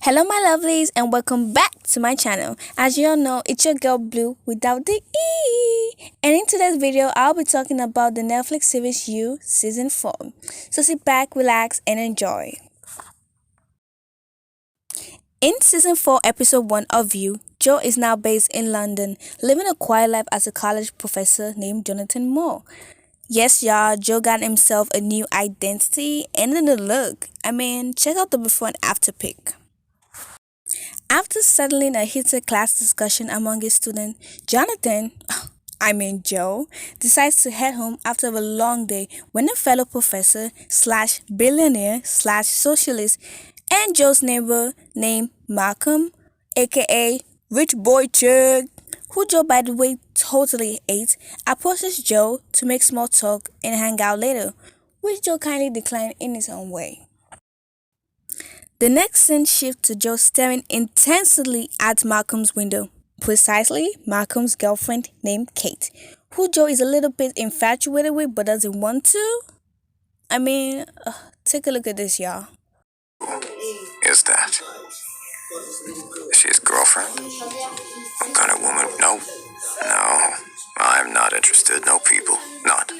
Hello, my lovelies, and welcome back to my channel. As you all know, it's your girl Blue without the E. And in today's video, I'll be talking about the Netflix series You Season 4. So sit back, relax, and enjoy. In Season 4, Episode 1 of You, Joe is now based in London, living a quiet life as a college professor named Jonathan Moore. Yes, y'all, Joe got himself a new identity and a new look. Check out the before and after pic. After settling a heated class discussion among his students, Joe, decides to head home after a long day when a fellow professor slash billionaire slash socialist and Joe's neighbor named Malcolm, aka Rich Boy Chuck, who Joe by the way totally hates, approaches Joe to make small talk and hang out later, which Joe kindly declined in his own way. The next scene shifts to Joe staring intensely at Malcolm's window, precisely Malcolm's girlfriend named Kate, who Joe is a little bit infatuated with but doesn't want to. Take a look at this, y'all. Is that? Is she his girlfriend? What kind of woman? No, I'm not interested. No people, not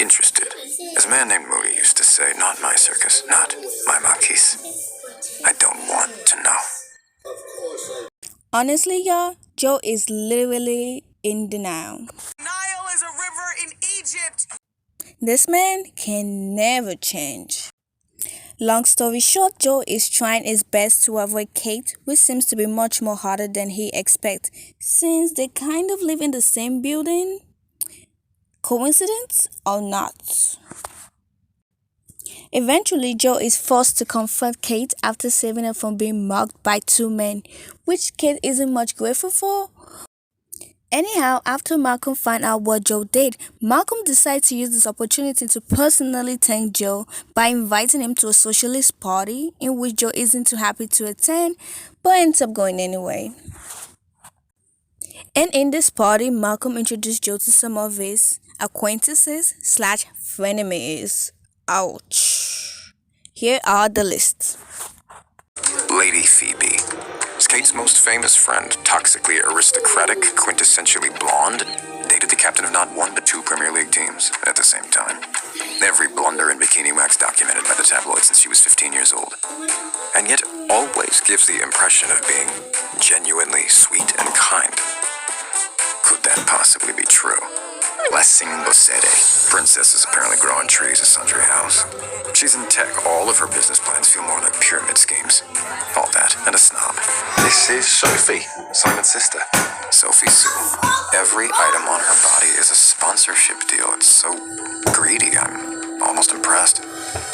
interested. As a man named Moody used to say, not my circus, not my monkeys. I don't want to know. Honestly, y'all, Joe is literally in denial. Nile is a river in Egypt. This man can never change. Long story short, Joe is trying his best to avoid Kate, which seems to be much more harder than he expects, since they kind of live in the same building. Coincidence or not? Eventually, Joe is forced to confront Kate after saving her from being mugged by two men, which Kate isn't much grateful for. Anyhow, after Malcolm finds out what Joe did, Malcolm decides to use this opportunity to personally thank Joe by inviting him to a socialist party in which Joe isn't too happy to attend, but ends up going anyway. And in this party, Malcolm introduced Joe to some of his acquaintances slash frenemies. Ouch. Here are the lists. Lady Phoebe is Kate's most famous friend, toxically aristocratic, quintessentially blonde, dated the captain of not one but two Premier League teams at the same time. Every blunder in bikini wax documented by the tabloids since she was 15 years old. And yet always gives the impression of being genuinely sweet and kind. Could that possibly be true? La Singbosede. Princesses apparently grow on trees at Sundry House. She's in tech. All of her business plans feel more like pyramid schemes. All that, and a snob. This is Sophie, Simon's sister. Sophie Sue. Every item on her body is a sponsorship deal. It's so greedy, I'm almost impressed.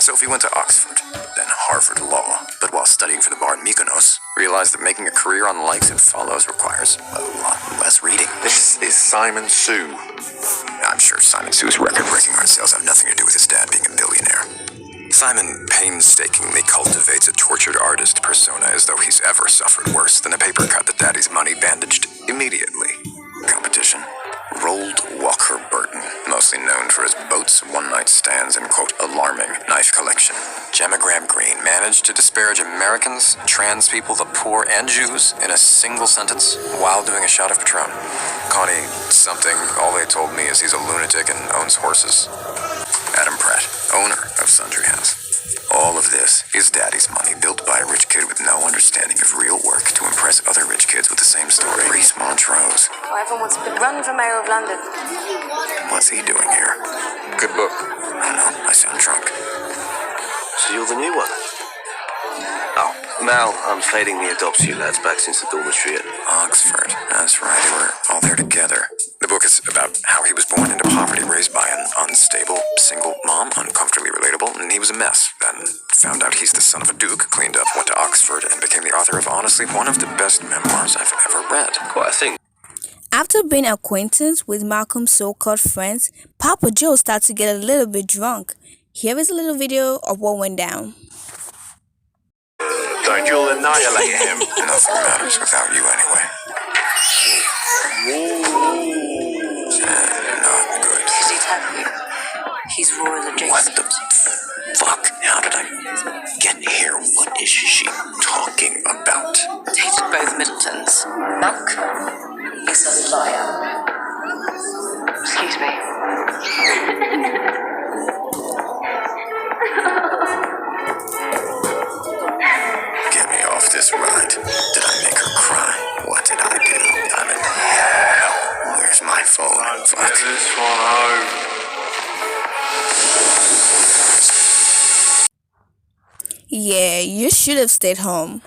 Sophie went to Oxford, then Harvard Law, but while studying for the bar in Mykonos, realized that making a career on likes and follows requires a lot less reading. This is Simon Sue. I'm sure Simon Sue's record-breaking art sales have nothing to do with his dad being a billionaire. Simon painstakingly cultivates a tortured artist persona as though he's ever suffered worse than a paper cut that daddy's money bandaged immediately. Competition. Roald Walker Burton, mostly known for his boats, one-night stands, and, quote, alarming knife collection. Gemma Graham Greene managed to disparage Americans, trans people, the poor, and Jews in a single sentence while doing a shot of Patron. Connie something, all they told me is he's a lunatic and owns horses. Adam Pratt, owner of Sundry House. All of this is daddy's money, built by a rich kid with no understanding of real work to impress other rich kids with the same story. Reese Montrose. Everyone wants to run for mayor of London. What's he doing here? Good book. I don't know, I sound drunk. So you're the new one? Oh, Mal, I'm fading the adopts you lads back since the dormitory at Oxford. That's right, they were all there together. The book is about how he was born into poverty, raised by an unstable, single mom, uncomfortably relatable, and he was a mess. Then found out he's the son of a duke, cleaned up, went to Oxford, and became the author of honestly one of the best memoirs I've ever read. quite a thing. After being acquainted with Malcolm's so-called friends, Papa Joe starts to get a little bit drunk. Here is a little video of what went down. Don't you'll annihilate him. Nothing matters without you anyway. Not good. Is he telling you? He's royal adjacent. What the fuck? How did I get here? What is she talking about? sentence. Malcolm is a liar. Excuse me. Get me off this ride. Did I make her cry? What did I do? I'm in hell. Where's my phone? Fuck. Get this one home. Yeah, you should have stayed home.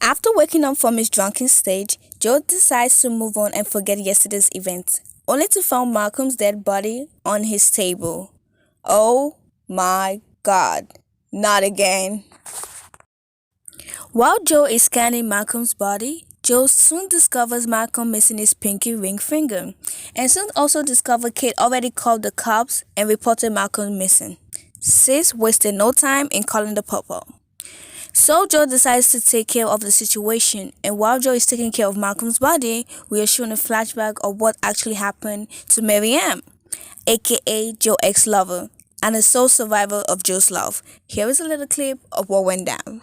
After waking up from his drunken stage, Joe decides to move on and forget yesterday's events, only to find Malcolm's dead body on his table. Oh my God, not again. While Joe is scanning Malcolm's body, Joe soon discovers Malcolm missing his pinky ring finger, and soon also discovers Kate already called the cops and reported Malcolm missing. Sis wasted no time in calling the popo. So Joe decides to take care of the situation, and while Joe is taking care of Malcolm's body, we are shown a flashback of what actually happened to Marianne, aka Joe's ex-lover, and the sole survivor of Joe's love. Here is a little clip of what went down.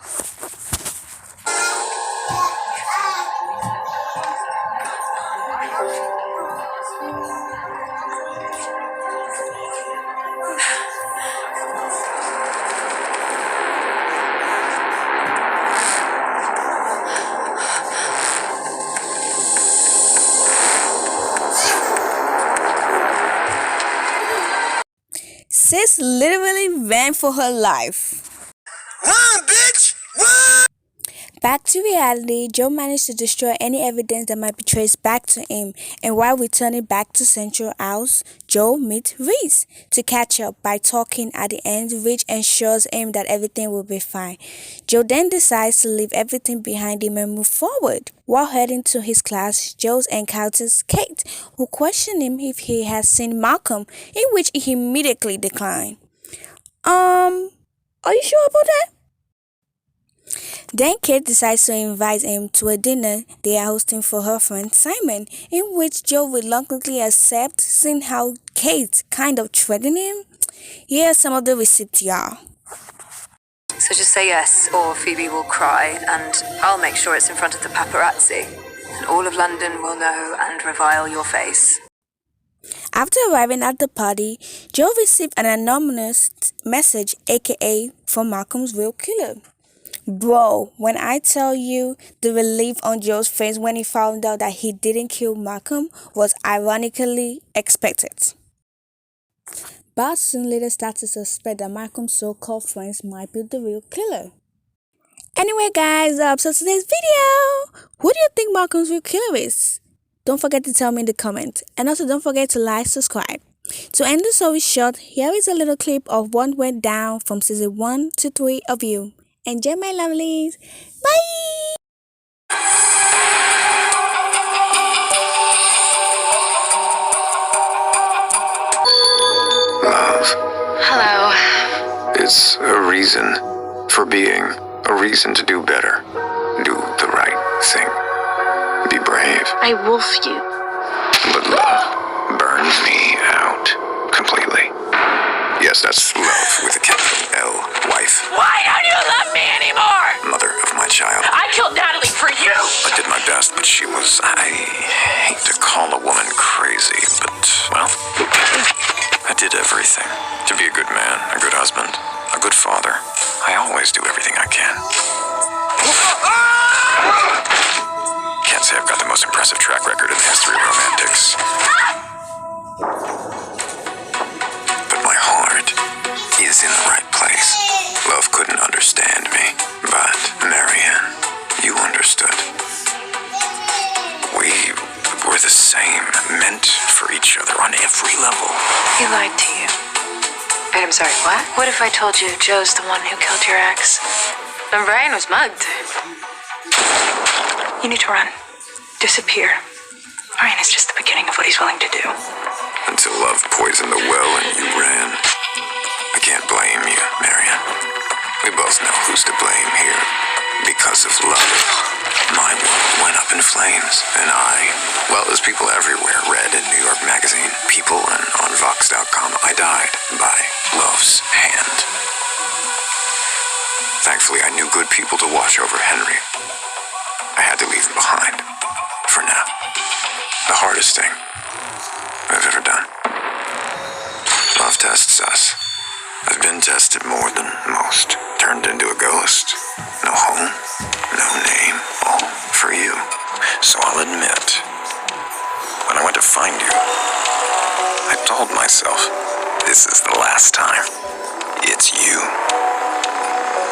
Sis literally ran for her life. Run, bitch! Run! Back to reality, Joe managed to destroy any evidence that might be traced back to him, and while returning back to Central House, Joe meets Reese to catch up. By talking at the end, Reese ensures him that everything will be fine. Joe then decides to leave everything behind him and move forward. While heading to his class, Joe encounters Kate, who questions him if he has seen Malcolm, in which he immediately declined. Are you sure about that? Then Kate decides to invite him to a dinner they are hosting for her friend Simon, in which Joe reluctantly accepts, seeing how Kate kind of threatened him. Here are some of the receipts, y'all. So just say yes, or Phoebe will cry, and I'll make sure it's in front of the paparazzi. And all of London will know and revile your face. After arriving at the party, Joe received an anonymous message, aka from Malcolm's real killer. Bro, when I tell you the relief on Joe's face when he found out that he didn't kill Malcolm was ironically expected. But soon later started to suspect that Malcolm's so-called friends might be the real killer. Anyway guys, so today's video, who do you think Malcolm's real killer is? Don't forget to tell me in the comments, and also don't forget to like, subscribe. To end the story short, here is a little clip of what went down from season 1 to 3 of You. Enjoy, my lovelies. Bye! Love Hello. is a reason for being, a reason to do better. Do the right thing. Be brave. I wolf you. But love burns me out completely. Yes, that's love with a capital L. Wife. Why don't you love me anymore? Mother of my child. I killed Natalie for you! I did my best, but she was, I hate to call a woman crazy, but, well, I did everything. To be a good man, a good husband, a good father. I always do everything I can. Can't say I've got the most impressive track record in the history of romantics. But my heart is in the right place. Love couldn't understand me, but Marianne, you understood. We were the same, meant for each other on every level. He lied to you. Wait, I'm sorry, what? What if I told you Joe's the one who killed your ex? And Brian was mugged. You need to run. Disappear. Brian is just the beginning of what he's willing to do. Until love poisoned the well and you ran. I can't blame you, Marianne. We both know who's to blame here. Because of love, my world went up in flames, and well, as people everywhere read in New York Magazine, People, and on Vox.com, I died by love's hand. Thankfully, I knew good people to watch over Henry. I had to leave them behind. For now. The hardest thing I've ever done. Love tests us. I've been tested more than most. Turned into a ghost. No home, no name, all for you. So I'll admit, when I went to find you, I told myself, this is the last time. It's you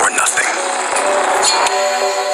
or nothing.